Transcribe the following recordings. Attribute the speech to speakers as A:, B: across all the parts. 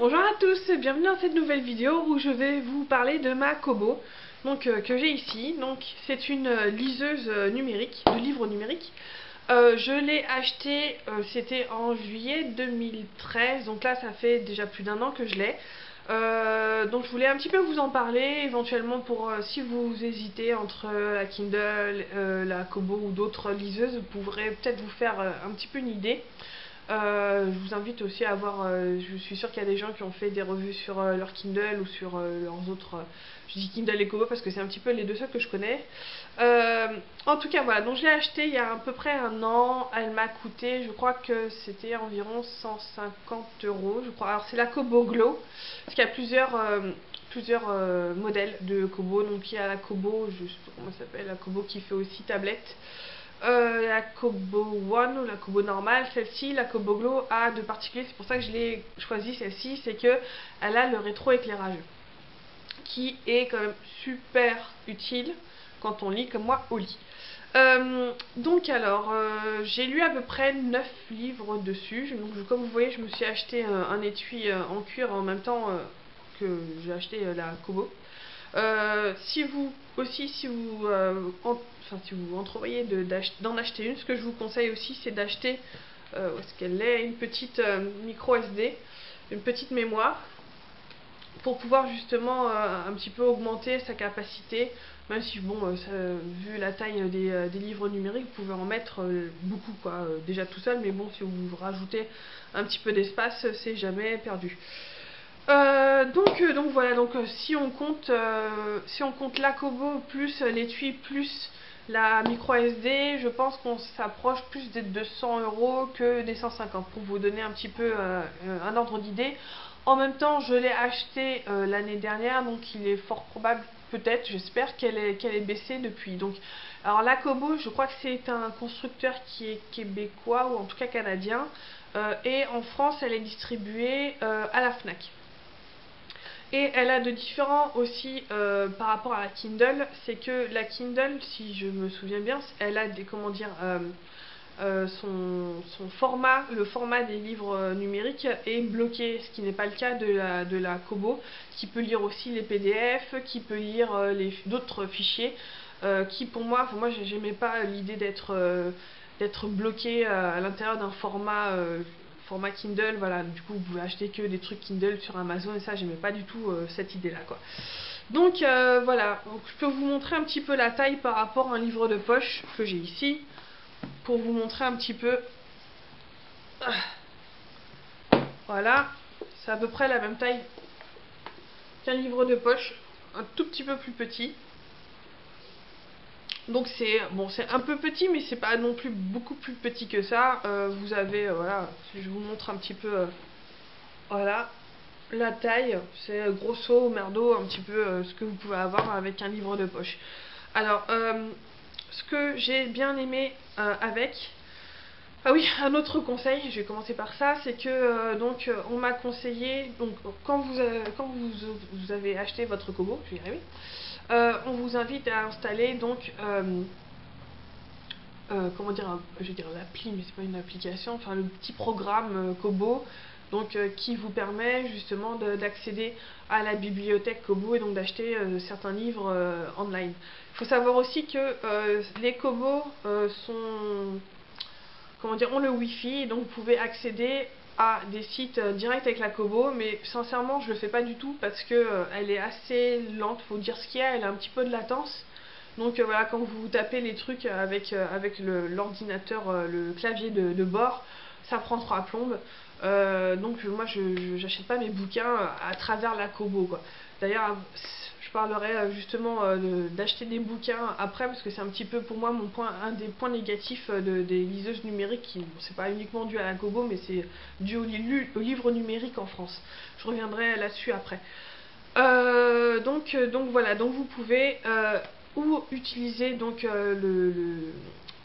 A: Bonjour à tous, bienvenue dans cette nouvelle vidéo où je vais vous parler de ma Kobo que j'ai ici. Donc c'est une liseuse numérique, de livres numériques. Je l'ai achetée, c'était en juillet 2013, donc là ça fait déjà plus d'un an que je l'ai. Donc je voulais un petit peu vous en parler, éventuellement pour si vous hésitez entre la Kindle, la Kobo ou d'autres liseuses, vous pourrez peut-être vous faire un petit peu une idée. Je vous invite aussi à voir, je suis sûre qu'il y a des gens qui ont fait des revues sur leur Kindle ou sur leurs autres, je dis Kindle et Kobo parce que c'est un petit peu les deux seuls que je connais. En tout cas voilà, donc je l'ai acheté il y a à peu près un an, elle m'a coûté, je crois que c'était environ 150 €, je crois. Alors c'est la Kobo Glow, parce qu'il y a plusieurs modèles de Kobo. Donc il y a la Kobo, je sais pas comment ça s'appelle, la Kobo qui fait aussi tablette. La Kobo One ou la Kobo normale, celle-ci, la Kobo Glow a de particulier, c'est pour ça que je l'ai choisi celle-ci, c'est que elle a le rétro-éclairage qui est quand même super utile quand on lit comme moi au lit. Donc alors, j'ai lu à peu près 9 livres dessus. Donc comme vous voyez, je me suis acheté un étui en cuir en même temps que j'ai acheté la Kobo. Si vous entrevoyez d'en acheter une, ce que je vous conseille aussi, c'est d'acheter, où est-ce qu'elle est, une petite micro SD, une petite mémoire, pour pouvoir justement un petit peu augmenter sa capacité, même si bon, vu la taille des livres numériques, vous pouvez en mettre beaucoup quoi, déjà tout seul, mais bon, si vous rajoutez un petit peu d'espace, c'est jamais perdu. Donc voilà, donc si on compte la Kobo plus l'étui plus la micro SD, je pense qu'on s'approche plus des 200 € que des 150 pour vous donner un petit peu un ordre d'idée. En même temps, je l'ai acheté l'année dernière, donc il est fort probable, peut-être, j'espère qu'elle ait baissé depuis. Donc, alors la Kobo, je crois que c'est un constructeur qui est québécois ou en tout cas canadien, et en France, elle est distribuée à la Fnac. Et elle a de différents aussi par rapport à la Kindle, c'est que la Kindle, si je me souviens bien, elle a des, comment dire, son format, le format des livres numériques est bloqué, ce qui n'est pas le cas de la Kobo, qui peut lire aussi les PDF, qui peut lire d'autres fichiers, qui pour moi j'aimais pas l'idée d'être bloqué à l'intérieur d'un format Kindle. Voilà, du coup vous pouvez acheter que des trucs Kindle sur Amazon, et ça j'aimais pas du tout cette idée là quoi. Donc voilà, donc, je peux vous montrer un petit peu la taille par rapport à un livre de poche que j'ai ici, pour vous montrer un petit peu. Voilà, c'est à peu près la même taille qu'un livre de poche, un tout petit peu plus petit. Donc c'est bon, c'est un peu petit, mais c'est pas non plus beaucoup plus petit que ça. Vous avez voilà, si je vous montre un petit peu, voilà, la taille, c'est grosso merdo un petit peu ce que vous pouvez avoir avec un livre de poche. Alors, ce que j'ai bien aimé avec, ah oui, un autre conseil, je vais commencer par ça, c'est que on m'a conseillé, donc quand vous avez acheté votre Kobo, je vais y arriver, on vous invite à installer donc comment dire, je vais dire l'appli, mais c'est pas une application, enfin le petit programme Kobo, donc qui vous permet justement d'accéder à la bibliothèque Kobo et donc d'acheter certains livres online. Il faut savoir aussi que les Kobo ont le Wi-Fi, et donc vous pouvez accéder à des sites directs avec la Kobo, mais sincèrement je le fais pas du tout parce que elle est assez lente, faut dire ce qu'il y a, elle a un petit peu de latence. Donc voilà, quand vous tapez les trucs avec l'ordinateur, le clavier de bord, ça prend 3 plombes. Donc moi j'achète pas mes bouquins à travers la Kobo quoi. D'ailleurs je parlerai justement d'acheter des bouquins après, parce que c'est un petit peu pour moi un des points négatifs des liseuses numériques, qui c'est pas uniquement dû à la Kobo, mais c'est dû au livre numérique en France. Je reviendrai là-dessus après. Donc voilà, donc vous pouvez ou utiliser donc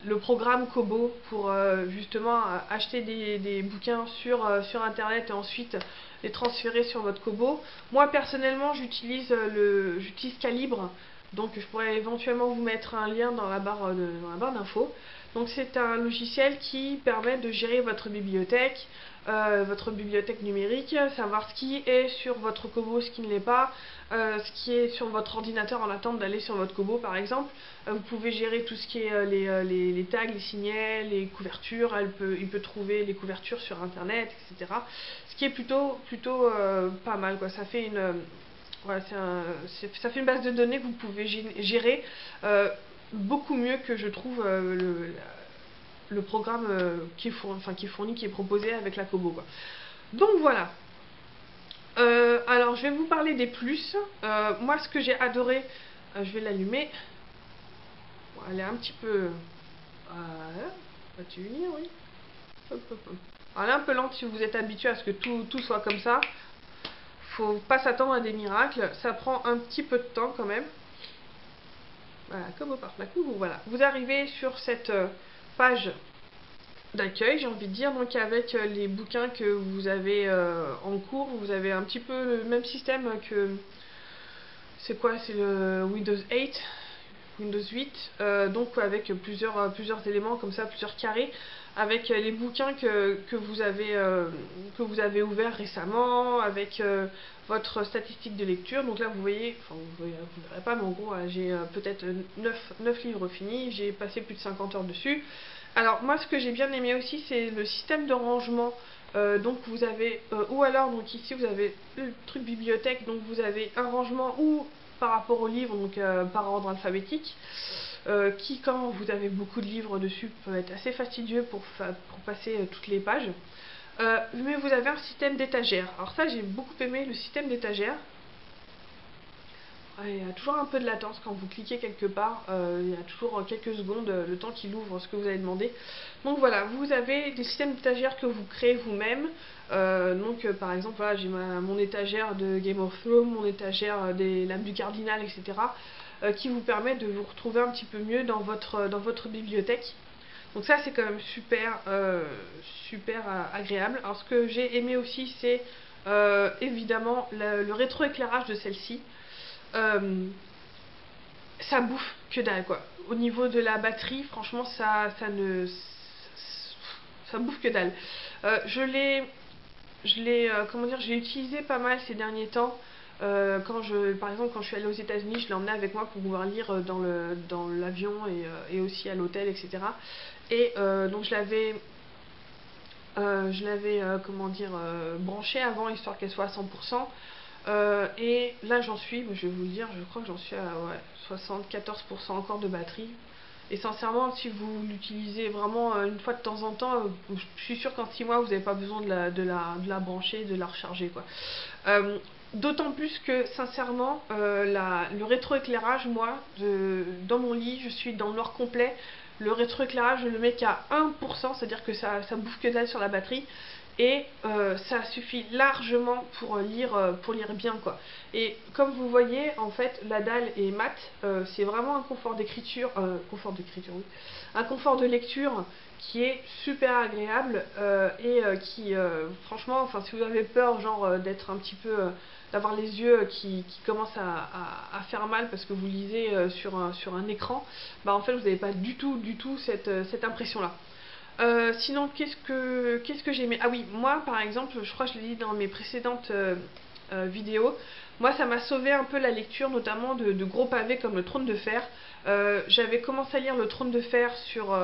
A: le programme Kobo pour justement acheter des bouquins sur internet et ensuite les transférer sur votre Kobo. Moi personnellement j'utilise Calibre, donc je pourrais éventuellement vous mettre un lien dans la barre d'infos. Donc c'est un logiciel qui permet de gérer votre bibliothèque, votre bibliothèque numérique, savoir ce qui est sur votre Kobo, ce qui ne l'est pas, ce qui est sur votre ordinateur en attente d'aller sur votre Kobo par exemple. Vous pouvez gérer tout ce qui est les tags, les signets, les couvertures. Il peut trouver les couvertures sur internet, etc. Ce qui est plutôt pas mal, quoi. Ça fait voilà, ça fait une base de données que vous pouvez gérer beaucoup mieux que je trouve le programme qui est fourni, qui est proposé avec la Kobo, quoi. Donc voilà. Alors je vais vous parler des plus. Moi ce que j'ai adoré, je vais l'allumer. Bon, elle est un petit peu... Voilà. Vas-tu venir, oui. Hop, hop, hop. Elle est un peu lente si vous êtes habitué à ce que tout soit comme ça. Faut pas s'attendre à des miracles. Ça prend un petit peu de temps quand même. Voilà, comme au parc Lacour, voilà. Vous arrivez sur cette page d'accueil, j'ai envie de dire, donc avec les bouquins que vous avez en cours. Vous avez un petit peu le même système que... C'est quoi? C'est le Windows 8. Windows 8, donc avec plusieurs éléments comme ça, plusieurs carrés, avec les bouquins que vous avez ouverts récemment, avec votre statistique de lecture. Donc là vous voyez, enfin vous ne verrez pas, mais en gros j'ai peut-être 9 livres finis, j'ai passé plus de 50 heures dessus. Alors moi ce que j'ai bien aimé aussi, c'est le système de rangement. Donc vous avez, ou alors donc ici vous avez le truc bibliothèque, donc vous avez un rangement ou par rapport aux livres, donc par ordre alphabétique, qui quand vous avez beaucoup de livres dessus peut être assez fastidieux pour passer toutes les pages. Mais vous avez un système d'étagères. Alors ça j'ai beaucoup aimé le système d'étagères. Il y a toujours un peu de latence quand vous cliquez quelque part, il y a toujours quelques secondes le temps qu'il ouvre ce que vous avez demandé. Donc voilà, vous avez des systèmes d'étagères que vous créez vous-même. Par exemple, voilà, j'ai mon étagère de Game of Thrones, mon étagère des lames du cardinal, etc. Qui vous permet de vous retrouver un petit peu mieux dans votre bibliothèque. Donc ça c'est quand même super agréable. Alors ce que j'ai aimé aussi, c'est évidemment le rétroéclairage de celle-ci. Ça bouffe que dalle, quoi. Au niveau de la batterie, franchement ça bouffe que dalle. Comment dire, je l'ai utilisé pas mal ces derniers temps. Par exemple, quand je suis allée aux États-Unis, je l'ai emmené avec moi pour pouvoir lire dans l'avion et aussi à l'hôtel, etc. Et donc je l'avais comment dire, branché avant, histoire qu'elle soit à 100%. Et là j'en suis, je vais vous le dire, je crois que j'en suis à 74% encore de batterie. Et sincèrement, si vous l'utilisez vraiment une fois de temps en temps, je suis sûre qu'en 6 mois vous n'avez pas besoin de la brancher, de la recharger, quoi. D'autant plus que sincèrement, le rétroéclairage, moi, dans mon lit, je suis dans le noir complet. Le rétroéclairage, je le mets qu'à 1%, c'est-à-dire que ça bouffe que dalle sur la batterie. Et ça suffit largement pour lire bien, quoi. Et comme vous voyez, en fait, la dalle est mate. C'est vraiment un confort d'écriture, oui, un confort de lecture qui est super agréable qui, franchement, enfin, si vous avez peur, genre d'être un petit peu, d'avoir les yeux qui commencent à faire mal parce que vous lisez sur un écran, bah en fait, vous n'avez pas du tout cette impression-là. Sinon, qu'est-ce que j'ai aimé? Ah oui, moi par exemple, je crois que je l'ai dit dans mes précédentes vidéos, moi ça m'a sauvé un peu la lecture, notamment de gros pavés comme le Trône de Fer. J'avais commencé à lire le Trône de Fer sur...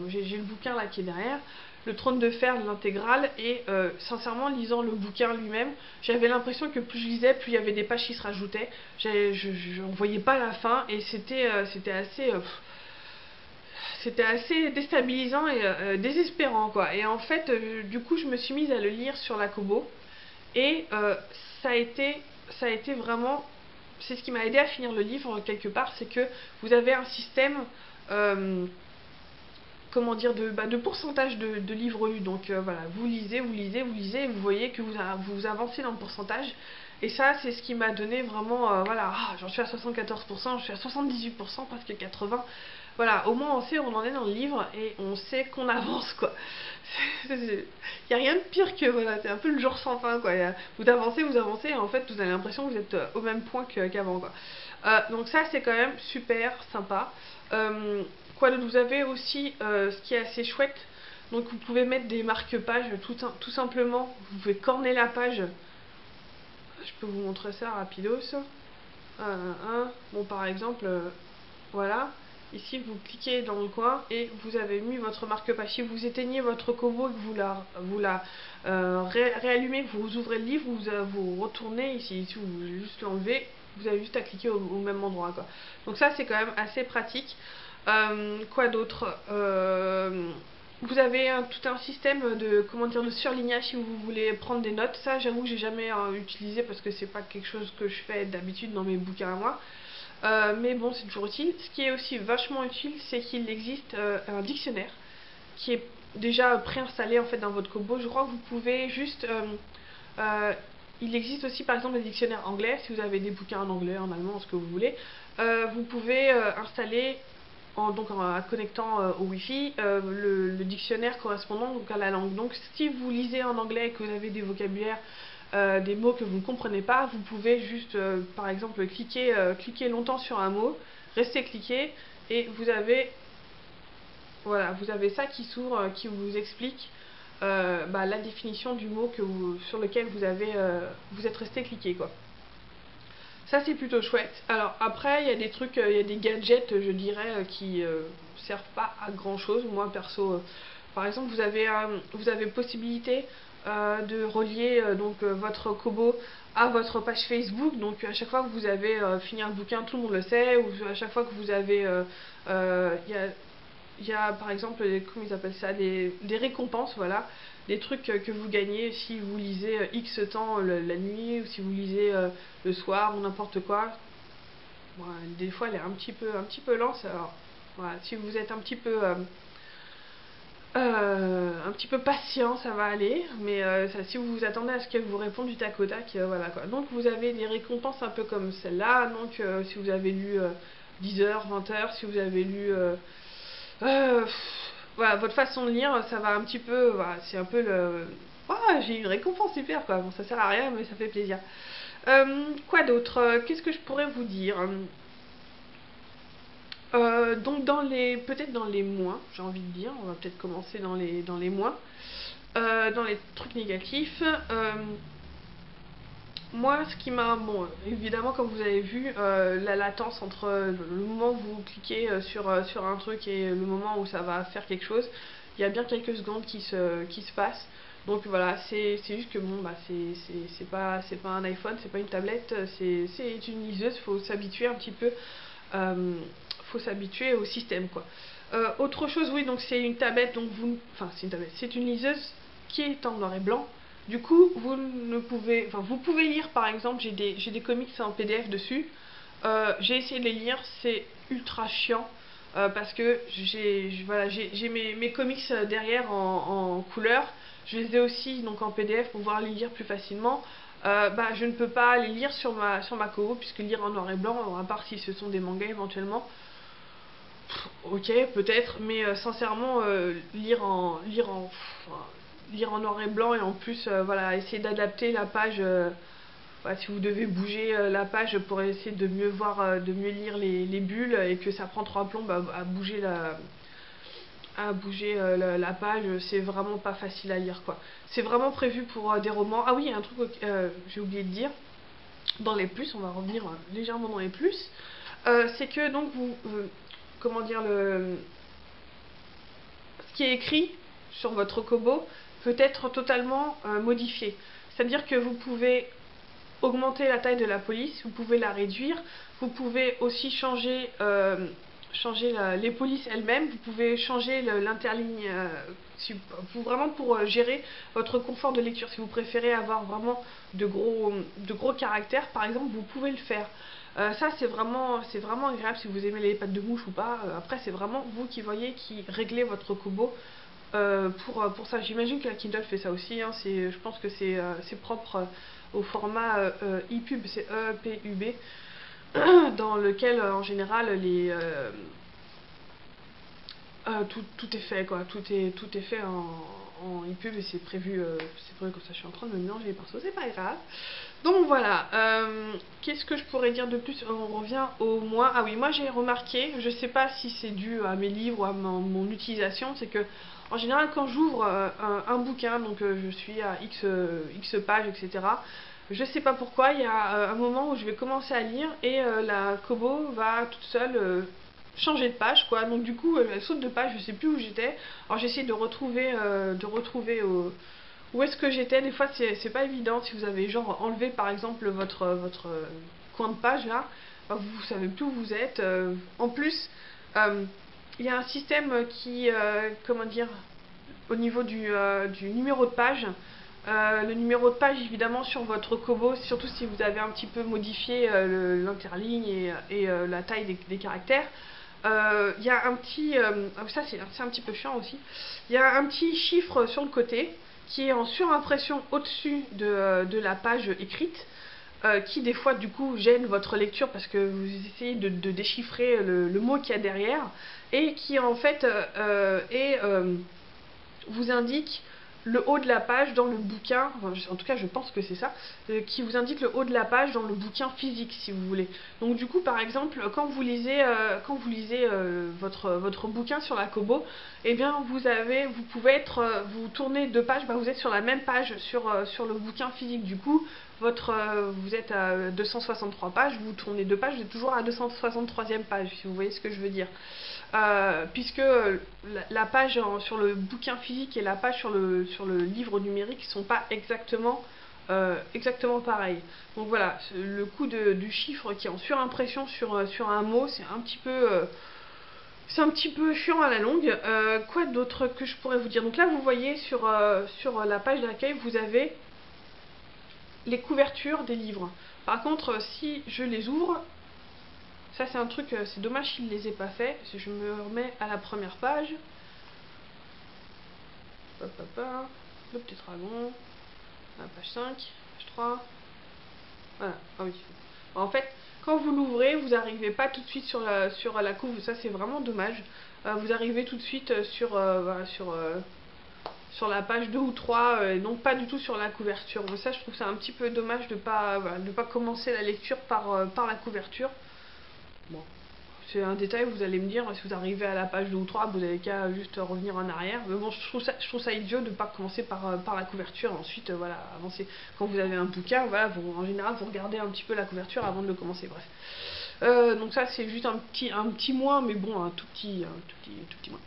A: j'ai le bouquin là qui est derrière, le Trône de Fer de l'intégrale, et sincèrement, lisant le bouquin lui-même, j'avais l'impression que plus je lisais, plus il y avait des pages qui se rajoutaient. Je n'en voyais pas la fin, et c'était assez déstabilisant et désespérant, quoi. Et en fait, du coup, je me suis mise à le lire sur la Kobo. Et ça a été vraiment... C'est ce qui m'a aidé à finir le livre, quelque part. C'est que vous avez un système... comment dire, de pourcentage de livres lus. Donc voilà, vous lisez, et vous voyez que vous avancez dans le pourcentage. Et ça, c'est ce qui m'a donné vraiment... voilà, j'en suis à 74%, je suis à 78%, presque 80%. Voilà, au moins on sait où on en est dans le livre et on sait qu'on avance, quoi. Il n'y a rien de pire que, voilà, c'est un peu le jour sans fin, quoi. Vous avancez et en fait vous avez l'impression que vous êtes au même point qu'avant, quoi. Donc ça c'est quand même super sympa. Vous avez aussi, ce qui est assez chouette, Donc vous pouvez mettre des marque-pages tout simplement. Vous pouvez corner la page. Je peux vous montrer ça rapidos. Bon, par exemple, voilà. Ici, vous cliquez dans le coin et vous avez mis votre marque-page. Si vous éteignez votre Kobo et que vous la réallumez, que vous ouvrez le livre, vous retournez ici. Ici, vous voulez juste l'enlever, vous avez juste à cliquer au même endroit, quoi. Donc ça, c'est quand même assez pratique. Quoi d'autre? Vous avez tout un système de, comment dire, de surlignage si vous voulez prendre des notes. Ça, j'avoue, j'ai jamais utilisé parce que c'est pas quelque chose que je fais d'habitude dans mes bouquins à moi. Mais bon, c'est toujours utile. Ce qui est aussi vachement utile, c'est qu'il existe un dictionnaire qui est déjà préinstallé en fait dans votre Kobo. Je crois que vous pouvez juste... il existe aussi par exemple des dictionnaires anglais, si vous avez des bouquins en anglais, en allemand, ce que vous voulez. Vous pouvez installer, en connectant au Wi-Fi, le dictionnaire correspondant donc à la langue. Donc si vous lisez en anglais et que vous avez des vocabulaires, des mots que vous ne comprenez pas, vous pouvez juste, par exemple, cliquer longtemps sur un mot, rester cliqué, et vous avez, voilà, vous avez ça qui s'ouvre, qui vous explique la définition du mot sur lequel vous êtes resté cliqué, quoi. Ça, c'est plutôt chouette. Alors après, il y a des trucs, il y a des gadgets, je dirais, qui servent pas à grand chose. Moi perso, par exemple, vous avez possibilité de relier votre Kobo à votre page Facebook. Donc à chaque fois que vous avez fini un bouquin, tout le monde le sait. Ou à chaque fois que vous avez, il y a par exemple, comment ils appellent ça, des récompenses, voilà, des trucs que vous gagnez si vous lisez X temps la nuit, ou si vous lisez le soir, ou n'importe quoi. Voilà, des fois elle est un petit peu lente, alors voilà, si vous êtes un petit peu patient, ça va aller, mais si vous vous attendez à ce qu'elle vous réponde du tac au tac, voilà quoi. Donc vous avez des récompenses un peu comme celle-là, donc si vous avez lu 10 heures, 20 heures, si vous avez lu voilà, votre façon de lire, ça va un petit peu, voilà, c'est un peu le... Ah, j'ai une récompense super quoi, bon ça sert à rien mais ça fait plaisir. Quoi d'autre? Qu'est-ce que je pourrais vous dire? Donc peut-être dans les moins, j'ai envie de dire, on va peut-être commencer dans les moins. Dans les trucs négatifs, moi ce qui m'a, bon évidemment comme vous avez vu, la latence entre le moment où vous cliquez sur un truc et le moment où ça va faire quelque chose, il y a bien quelques secondes qui se passent. Donc voilà, c'est juste que bon bah c'est pas un iPhone, c'est pas une tablette, c'est une liseuse, faut s'habituer un petit peu, faut s'habituer au système quoi. Autre chose, oui, donc c'est une tablette, donc c'est une liseuse qui est en noir et blanc. Du coup, vous pouvez lire par exemple, j'ai des comics en PDF dessus. J'ai essayé de les lire, c'est ultra chiant parce que j'ai mes comics derrière en couleur. Je les ai aussi donc en PDF pour pouvoir les lire plus facilement. Je ne peux pas les lire sur ma Kobo puisque lire en noir et blanc, à part si ce sont des mangas éventuellement. Ok, peut-être, mais sincèrement, lire en noir et blanc et en plus, voilà, essayer d'adapter la page. Voilà, si vous devez bouger la page pour essayer de mieux voir, de mieux lire les bulles et que ça prend 3 plombs à bouger la page, c'est vraiment pas facile à lire quoi. C'est vraiment prévu pour des romans. Ah oui, il y a un truc j'ai oublié de dire. Dans les plus, on va revenir légèrement dans les plus. C'est que donc comment dire, ce qui est écrit sur votre Kobo peut être totalement modifié. C'est-à-dire que vous pouvez augmenter la taille de la police, vous pouvez la réduire, vous pouvez aussi changer les polices elles-mêmes, vous pouvez changer l'interligne, vraiment pour gérer votre confort de lecture. Si vous préférez avoir vraiment de gros caractères, par exemple, vous pouvez le faire. Ça c'est vraiment agréable si vous aimez les pattes de mouche ou pas. Après c'est vraiment vous qui réglez votre Kobo pour ça. J'imagine que la Kindle fait ça aussi, hein. Je pense que c'est propre au format EPUB, c'est EPUB, dans lequel en général tout est fait quoi, tout est fait en IP, mais c'est prévu comme ça. Je suis en train de me mélanger les pinceaux, c'est pas grave. Donc voilà, qu'est-ce que je pourrais dire de plus? On revient au moi. Ah oui, moi j'ai remarqué, je sais pas si c'est dû à mes livres ou à mon utilisation, c'est que en général quand j'ouvre un bouquin, donc je suis à X pages, etc. Je sais pas pourquoi, il y a un moment où je vais commencer à lire et la Kobo va toute seule changer de page, quoi. Donc du coup elle saute de page, je sais plus où j'étais. Alors j'essaie de retrouver où est-ce que j'étais. Des fois c'est pas évident si vous avez genre enlevé par exemple votre coin de page là, vous savez plus où vous êtes. En plus il y a un système qui comment dire, au niveau du numéro de page. Le numéro de page évidemment sur votre Kobo, surtout si vous avez un petit peu modifié l'interligne et la taille des caractères. Il y a un petit, ça c'est un petit peu chiant aussi, il y a un petit chiffre sur le côté qui est en surimpression au-dessus de la page écrite, qui des fois du coup gêne votre lecture parce que vous essayez de déchiffrer le mot qu'il y a derrière, et qui en fait vous indique le haut de la page dans le bouquin, enfin, en tout cas je pense que c'est ça, qui vous indique le haut de la page dans le bouquin physique si vous voulez. Donc du coup par exemple quand vous lisez votre bouquin sur la Kobo, eh bien vous pouvez être, vous tournez deux pages, vous êtes sur la même page sur le bouquin physique. Du coup vous êtes à 263 pages, vous tournez deux pages, vous êtes toujours à 263e page, si vous voyez ce que je veux dire. Puisque la page sur le bouquin physique et la page sur le livre numérique sont pas exactement pareils. Donc voilà, le coup du chiffre qui est en surimpression sur un mot, c'est un petit peu chiant à la longue. Quoi d'autre que je pourrais vous dire? Donc là vous voyez sur la page d'accueil, vous avez les couvertures des livres. Par contre si je les ouvre, ça c'est un truc, c'est dommage qu'il ne les ait pas fait. Si je me remets à la première page, le petit dragon, la page 5, page 3, voilà, ah oui. En fait, quand vous l'ouvrez, vous n'arrivez pas tout de suite sur la couve, ça c'est vraiment dommage. Vous arrivez tout de suite voilà, sur la page 2 ou 3, et donc pas du tout sur la couverture. Mais ça je trouve ça un petit peu dommage de pas, voilà, de pas commencer la lecture par la couverture. Bon, c'est un détail, vous allez me dire, si vous arrivez à la page 2 ou 3, vous n'avez qu'à juste revenir en arrière. Mais bon, je trouve ça idiot de ne pas commencer par la couverture et ensuite, voilà, avancer. Quand vous avez un bouquin, voilà, en général, vous regardez un petit peu la couverture avant de le commencer, bref. Donc ça, c'est juste un petit moins, mais bon, un tout petit moins.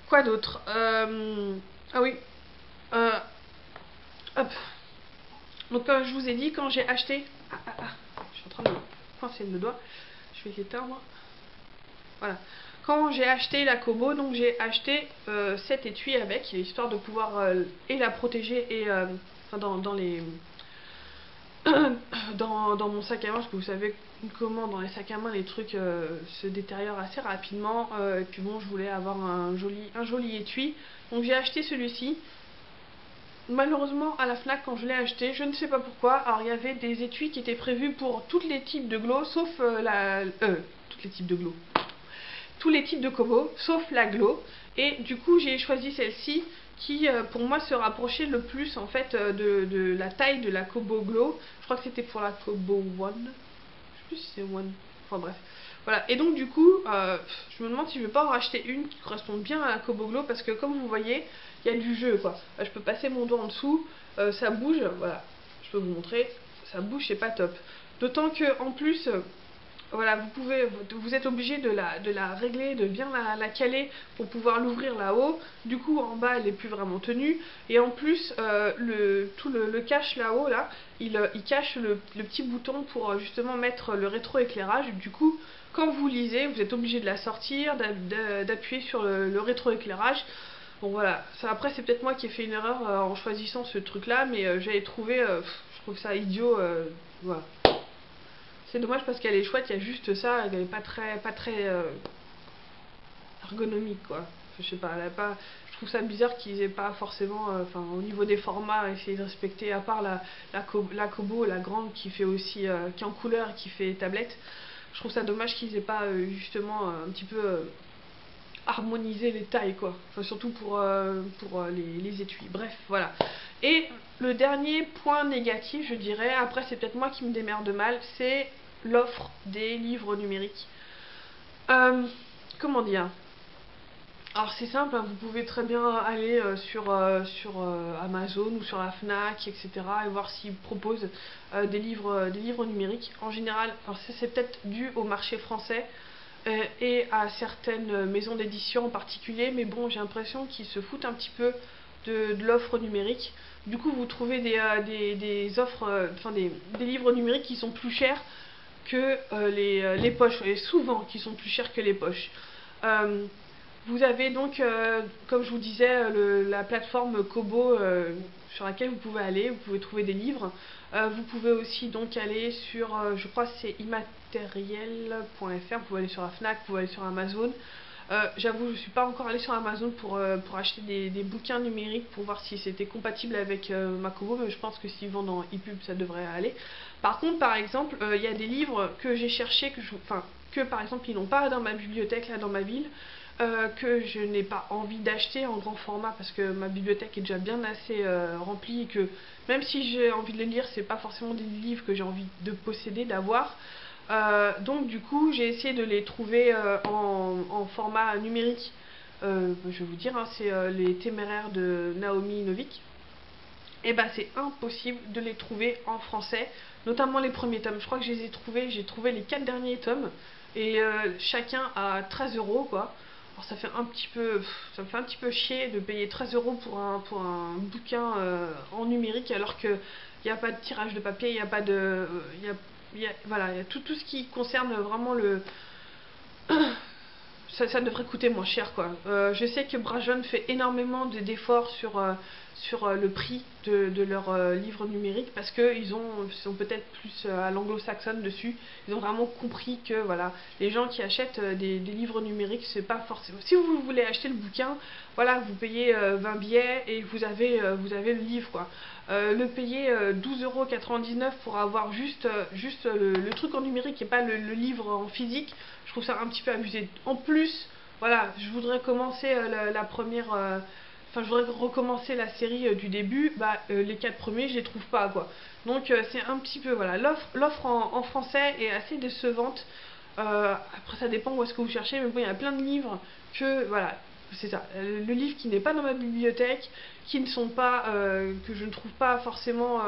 A: Quoi d'autre? Ah oui. Hop. Donc, je vous ai dit, quand j'ai acheté... je suis en train de me coincer le doigt. Je vais l'éteindre. Voilà. Quand j'ai acheté la Kobo, donc j'ai acheté cet étui avec, histoire de pouvoir et la protéger et enfin, dans mon sac à main, parce que vous savez comment dans les sacs à main les trucs se détériorent assez rapidement, et puis bon, je voulais avoir un joli étui, donc j'ai acheté celui-ci. Malheureusement à la Fnac quand je l'ai acheté, je ne sais pas pourquoi, alors il y avait des étuis qui étaient prévus pour tous les types de glow, sauf tous les types de glow, tous les types de Kobo, sauf la glow, et du coup j'ai choisi celle-ci qui pour moi se rapprochait le plus en fait de la taille de la Kobo Glow. Je crois que c'était pour la Kobo One, je sais plus si c'est One, enfin bref. Voilà, et donc du coup, je me demande si je vais pas en racheter une qui correspond bien à la Kobo Glow, parce que comme vous voyez, il y a du jeu quoi. Je peux passer mon doigt en dessous, ça bouge, voilà, je peux vous montrer, ça bouge, c'est pas top. D'autant que en plus, voilà, vous êtes obligé de la régler, de bien la caler pour pouvoir l'ouvrir là-haut. Du coup, en bas, elle n'est plus vraiment tenue. Et en plus, tout le cache là-haut, là, il cache le petit bouton pour justement mettre le rétroéclairage. Du coup, quand vous lisez, vous êtes obligé de la sortir, d'appuyer sur le rétroéclairage. Bon voilà, ça, après c'est peut-être moi qui ai fait une erreur en choisissant ce truc-là, mais j'avais trouvé, je trouve ça idiot, voilà. C'est dommage parce qu'elle est chouette, il y a juste ça, elle n'est pas très ergonomique quoi. Je sais pas, je trouve ça bizarre qu'ils aient pas forcément, enfin au niveau des formats, essayer de respecter, à part la Kobo, la grande qui fait aussi, qui est en couleur et qui fait tablette. Je trouve ça dommage qu'ils aient pas justement un petit peu harmoniser les tailles, quoi. Enfin, surtout pour les étuis. Bref, voilà. Et le dernier point négatif, je dirais, après c'est peut-être moi qui me démerde mal, c'est l'offre des livres numériques. Comment dire? Alors c'est simple, hein, vous pouvez très bien aller sur Amazon ou sur la Fnac, etc. et voir s'ils proposent des livres numériques. En général, alors ça c'est peut-être dû au marché français et à certaines maisons d'édition en particulier, mais bon, j'ai l'impression qu'ils se foutent un petit peu de l'offre numérique. Du coup, vous trouvez des offres, enfin des livres numériques qui sont plus chers que les poches, et souvent qui sont plus chers que les poches. Vous avez donc, comme je vous disais, la plateforme Kobo sur laquelle vous pouvez aller, vous pouvez trouver des livres. Vous pouvez aussi donc aller sur, je crois que c'est immatériel.fr, vous pouvez aller sur la Fnac, vous pouvez aller sur Amazon. J'avoue, je ne suis pas encore allée sur Amazon pour acheter des bouquins numériques pour voir si c'était compatible avec ma Kobo, mais je pense que s'ils vendent en e-pub, ça devrait aller. Par contre, par exemple, il y a des livres que j'ai cherché, que par exemple ils n'ont pas dans ma bibliothèque, là dans ma ville, que je n'ai pas envie d'acheter en grand format parce que ma bibliothèque est déjà bien assez remplie et que même si j'ai envie de les lire, c'est pas forcément des livres que j'ai envie de posséder, d'avoir. Donc du coup j'ai essayé de les trouver en format numérique. Je vais vous dire, hein, c'est les Téméraires de Naomi Novik. Et bah c'est impossible de les trouver en français, notamment les premiers tomes. Je crois que je les ai trouvés, j'ai trouvé les 4 derniers tomes et chacun à 13 € quoi. Alors ça fait un petit peu, ça me fait un petit peu chier de payer 13 € pour un bouquin en numérique alors que il n'y a pas de tirage de papier, il n'y a pas de, voilà, il y a tout ce qui concerne vraiment le ça devrait coûter moins cher quoi. Je sais que Brajon fait énormément d'efforts sur le prix de leurs livres numériques parce qu'ils sont peut-être plus à l'anglo-saxonne dessus. Ils ont vraiment compris que voilà, les gens qui achètent des livres numériques, c'est pas forcément. Si vous voulez acheter le bouquin, voilà, vous payez 20 billets et vous avez le livre quoi. Le payer 12,99 € pour avoir juste le truc en numérique et pas le livre en physique, je trouve ça un petit peu abusé. En plus, voilà, je voudrais commencer la première. Enfin, je voudrais recommencer la série du début. Bah, les 4 premiers, je les trouve pas, quoi. Donc, c'est un petit peu. Voilà, l'offre en français est assez décevante. Après, ça dépend où est-ce que vous cherchez, mais bon, il y a plein de livres que. Voilà, c'est ça. Le livre qui n'est pas dans ma bibliothèque, qui ne sont pas. Que je ne trouve pas forcément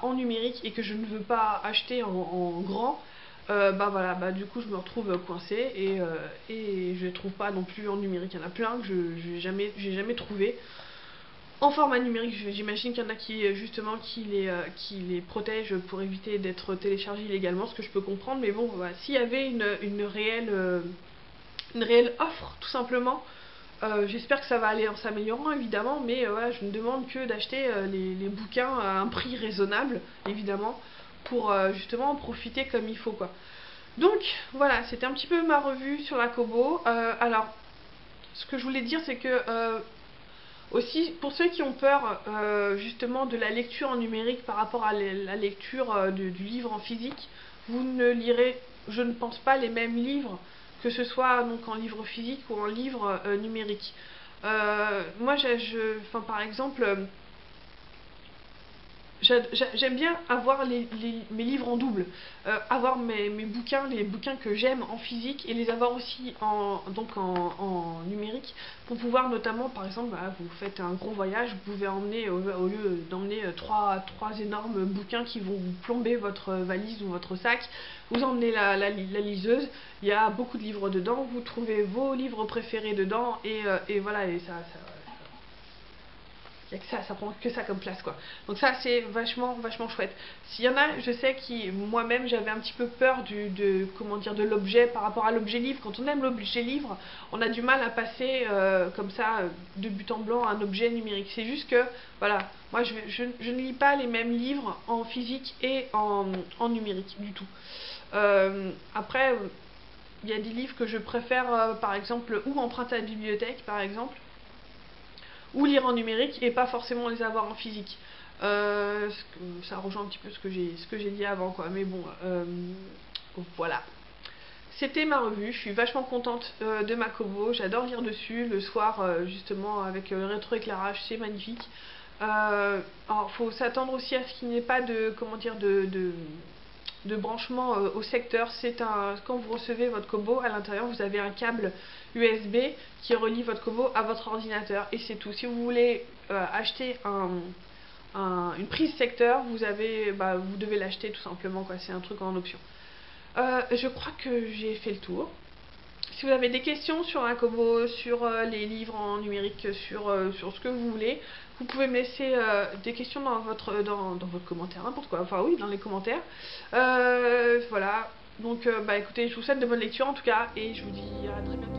A: en numérique et que je ne veux pas acheter en grand. Bah voilà, bah du coup je me retrouve coincée et je les trouve pas non plus en numérique. Il y en a plein que j'ai jamais trouvé. En format numérique, j'imagine qu'il y en a qui justement qui les protègent pour éviter d'être téléchargés illégalement, ce que je peux comprendre, mais bon voilà, s'il y avait une réelle offre tout simplement, j'espère que ça va aller en s'améliorant évidemment, mais voilà, je ne demande que d'acheter les bouquins à un prix raisonnable évidemment pour justement en profiter comme il faut quoi. Donc voilà, c'était un petit peu ma revue sur la Kobo. Alors, ce que je voulais dire, c'est que aussi pour ceux qui ont peur justement de la lecture en numérique par rapport à la lecture du livre en physique, vous ne lirez, je ne pense pas, les mêmes livres que ce soit donc en livre physique ou en livre numérique. Moi, enfin, par exemple, j'aime bien avoir mes livres en double, avoir mes bouquins, les bouquins que j'aime en physique et les avoir aussi en numérique pour pouvoir notamment, par exemple, vous faites un gros voyage, vous pouvez emmener, au lieu d'emmener trois énormes bouquins qui vont vous plomber votre valise ou votre sac, vous emmenez la liseuse, il y a beaucoup de livres dedans, vous trouvez vos livres préférés dedans et voilà, et ça il n'y a que ça prend que ça comme place quoi. Donc ça c'est vachement chouette. S'il y en a, je sais qui moi-même j'avais un petit peu peur de l'objet par rapport à l'objet livre. Quand on aime l'objet livre, on a du mal à passer comme ça de but en blanc à un objet numérique. C'est juste que voilà, moi je ne lis pas les mêmes livres en physique et en numérique du tout. Après, il y a des livres que je préfère par exemple ou emprunter à la bibliothèque par exemple, ou lire en numérique et pas forcément les avoir en physique. Ça rejoint un petit peu ce que j'ai dit avant quoi, mais bon, voilà. c'était ma revue. Je suis vachement contente de ma Kobo. J'adore lire dessus le soir, justement avec le rétroéclairage, c'est magnifique. Alors, faut s'attendre aussi à ce qu'il n'y ait pas de, comment dire, de branchement au secteur. C'est un, quand vous recevez votre Kobo, à l'intérieur vous avez un câble USB qui relie votre Kobo à votre ordinateur et c'est tout. Si vous voulez acheter une prise secteur, vous devez l'acheter tout simplement, quoi. C'est un truc en option. Je crois que j'ai fait le tour. Si vous avez des questions sur un Kobo, sur les livres en numérique, sur ce que vous voulez, vous pouvez me laisser des questions dans votre commentaire, n'importe quoi, enfin oui, dans les commentaires. Voilà, donc écoutez, je vous souhaite de bonnes lectures en tout cas, et je vous dis à très bientôt.